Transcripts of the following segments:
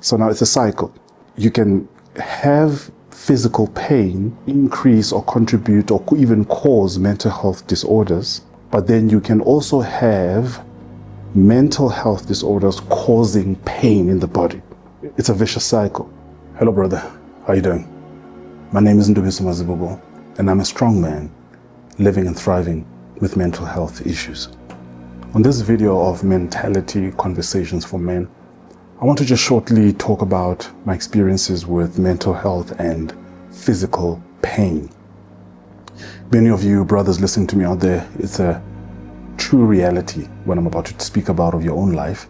So now it's a cycle. You can have physical pain increase or contribute or even cause mental health disorders, but then you can also have mental health disorders causing pain in the body. It's a vicious cycle. Hello, brother. How you doing? My name is Ndumiso Mazibuko, and I'm a strong man living and thriving with mental health issues. On this video of Mentality Conversations for Men, I want to just shortly talk about my experiences with mental health and physical pain. Many of you brothers listening to me out there, it's a true reality when I'm about to speak about of your own life,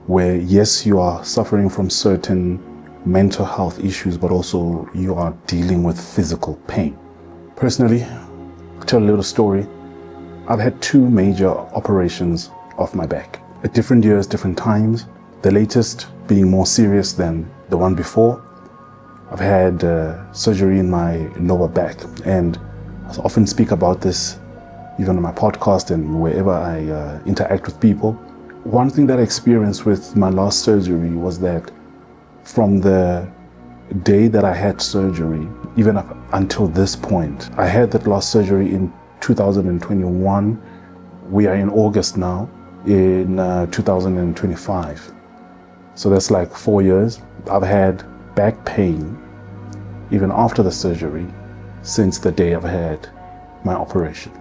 where yes, you are suffering from certain mental health issues, but also you are dealing with physical pain. Personally, I'll tell a little story. I've had two major operations of my back at different years, different times. The latest being more serious than the one before. I've had surgery in my lower back, and I often speak about this even on my podcast and wherever I interact with people. One thing that I experienced with my last surgery was that from the day that I had surgery, even up until this point, I had that last surgery in 2021. We are in August now, in 2025. So that's like 4 years. I've had back pain even after the surgery since the day I've had my operation.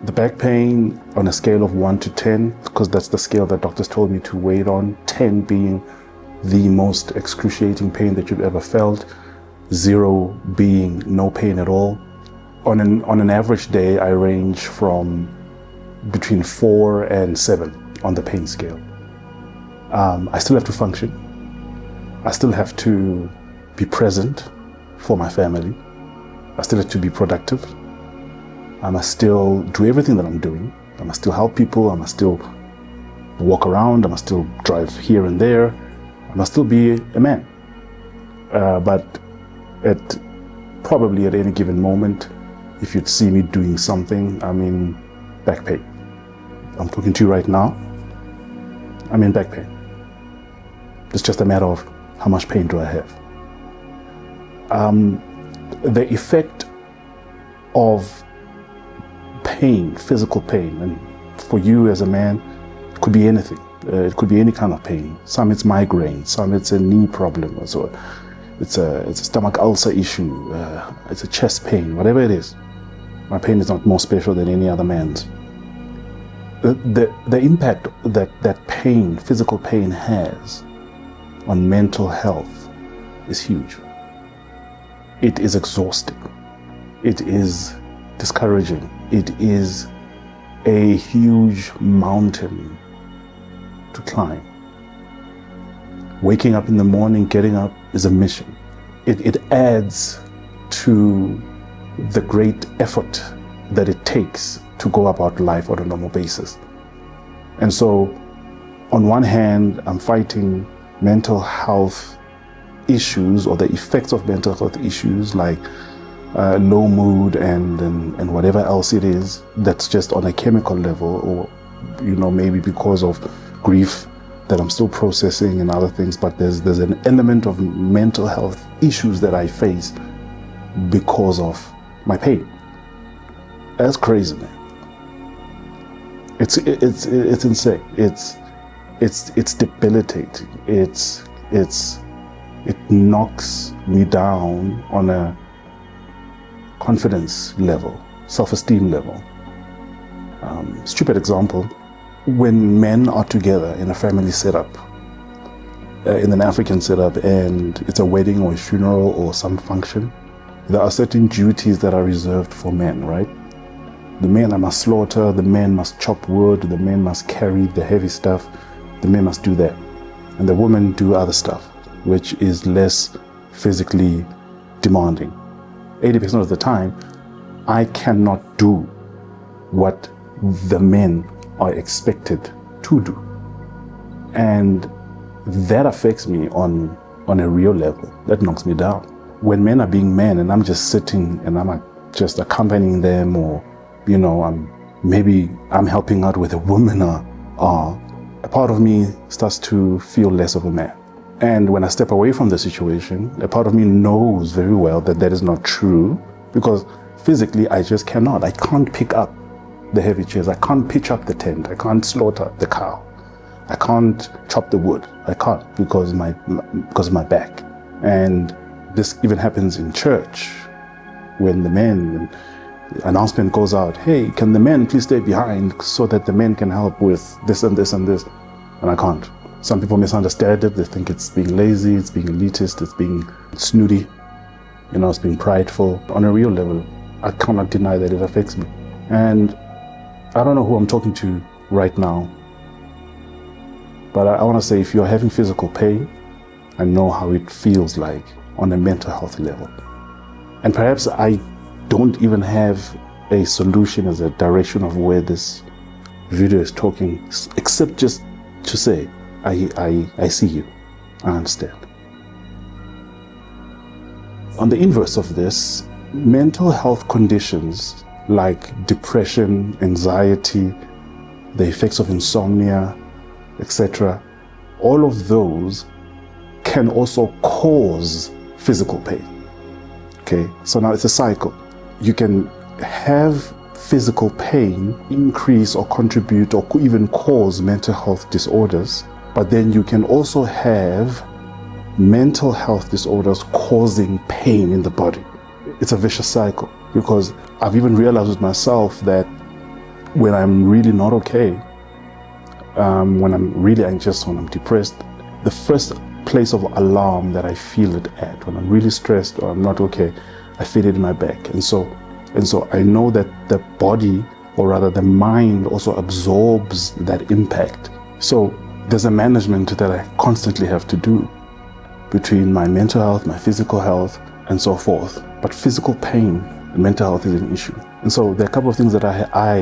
The back pain on a scale of 1 to 10, because that's the scale that doctors told me to weight on, 10 being the most excruciating pain that you've ever felt, 0 being no pain at all. On an average day, I range from between 4 and 7 on the pain scale. I still have to function. I still have to be present for my family. I still have to be productive. I must still do everything that I'm doing. I must still help people. I must still walk around. I must still drive here and there. I must still be a man. But probably at any given moment, if you'd see me doing something, I'm in back pain. I'm talking to you right now. I'm in back pain. It's just a matter of how much pain do I have. The effect of pain, physical pain, and for you as a man, it could be anything. It could be any kind of pain. Some it's migraine, some it's a knee problem, or so it's a stomach ulcer issue, it's a chest pain, whatever it is. My pain is not more special than any other man's. The impact that pain, physical pain has on mental health is huge. It is exhausting. It is discouraging. It is a huge mountain to climb. Waking up in the morning, getting up is a mission. It adds to the great effort that it takes to go about life on a normal basis. And so, on one hand, I'm fighting mental health issues or the effects of mental health issues like low mood and whatever else it is that's just on a chemical level, or maybe because of grief that I'm still processing and other things, but there's an element of mental health issues that I face because of my pain. That's crazy, man. It's insane. It's debilitating. It knocks me down on a confidence level, self-esteem level. Stupid example, when men are together in a family setup, in an African setup, and it's a wedding or a funeral or some function, there are certain duties that are reserved for men, right? The men must slaughter, the men must chop wood, the men must carry the heavy stuff, the men must do that. And the women do other stuff, which is less physically demanding. 80% of the time, I cannot do what the men are expected to do. And that affects me on a real level. That knocks me down. When men are being men and I'm just sitting and I'm just accompanying them, or, I'm helping out with a women are a part of me starts to feel less of a man. And when I step away from the situation, a part of me knows very well that that is not true, because physically I just cannot. I can't pick up the heavy chairs. I can't pitch up the tent. I can't slaughter the cow. I can't chop the wood. I can't because of my back. And this even happens in church when the announcement goes out, hey, can the men please stay behind so that the men can help with this and this and this? And I can't. Some people misunderstand it. They think it's being lazy, it's being elitist, it's being snooty, it's being prideful. On a real level, I cannot deny that it affects me. And I don't know who I'm talking to right now, but I want to say, if you're having physical pain, I know how it feels like on a mental health level. And perhaps I don't even have a solution as a direction of where this video is talking, except just to say, I see you, I understand. On the inverse of this, mental health conditions like depression, anxiety, the effects of insomnia, etc., all of those can also cause physical pain. Okay, so now it's a cycle. You can have physical pain increase or contribute or even cause mental health disorders, but then you can also have mental health disorders causing pain in the body. It's a vicious cycle, because I've even realized with myself that when I'm really not okay, when I'm really anxious, when I'm depressed, the first place of alarm that I feel it at, when I'm really stressed or I'm not okay, I feel it in my back. And so I know that the body, or rather the mind, also absorbs that impact. So there's a management that I constantly have to do between my mental health, my physical health, and so forth. But physical pain and mental health is an issue. And so there are a couple of things that I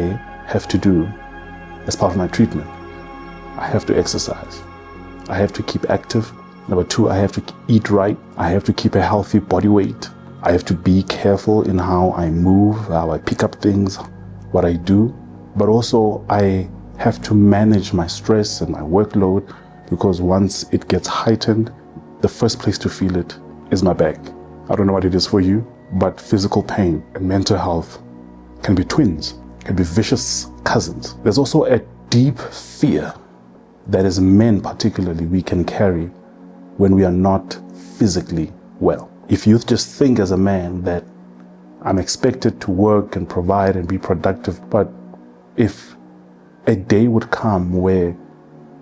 have to do as part of my treatment. I have to exercise. I have to keep active. Number two, I have to eat right. I have to keep a healthy body weight. I have to be careful in how I move, how I pick up things, what I do. But also I have to manage my stress and my workload, because once it gets heightened, the first place to feel it is my back. I don't know what it is for you, but physical pain and mental health can be twins, can be vicious cousins. There's also a deep fear that as men particularly we can carry when we are not physically well. If you just think as a man that I'm expected to work and provide and be productive, but if a day would come where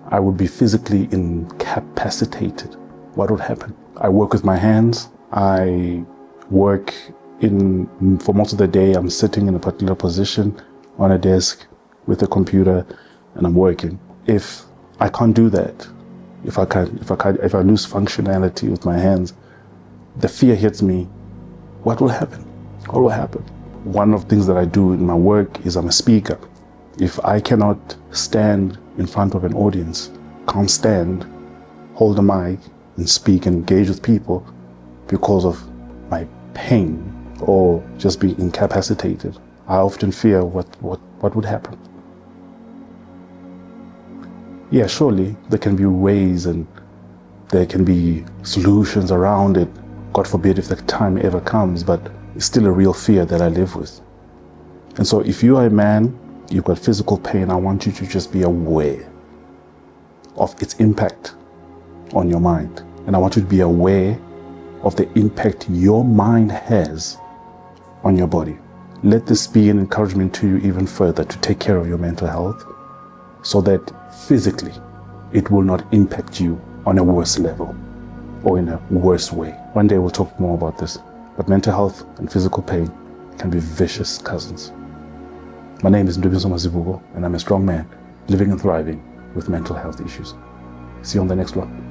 I would be physically incapacitated, what would happen? I work with my hands. I work for most of the day, I'm sitting in a particular position on a desk with a computer and I'm working. If I can't do that, if I lose functionality with my hands, the fear hits me. What will happen? What will happen? One of the things that I do in my work is I'm a speaker. If I cannot stand in front of an audience, can't stand, hold a mic and speak and engage with people because of my pain or just being incapacitated, I often fear what would happen. Yeah, surely there can be ways and there can be solutions around it. God forbid if the time ever comes, but it's still a real fear that I live with. And so if you are a man, you've got physical pain, I want you to just be aware of its impact on your mind. And I want you to be aware of the impact your mind has on your body. Let this be an encouragement to you even further to take care of your mental health so that physically it will not impact you on a worse level or in a worse way. One day we'll talk more about this, but mental health and physical pain can be vicious cousins. My name is Ndubiso Mazibuko, and I'm a strong man living and thriving with mental health issues. See you on the next one.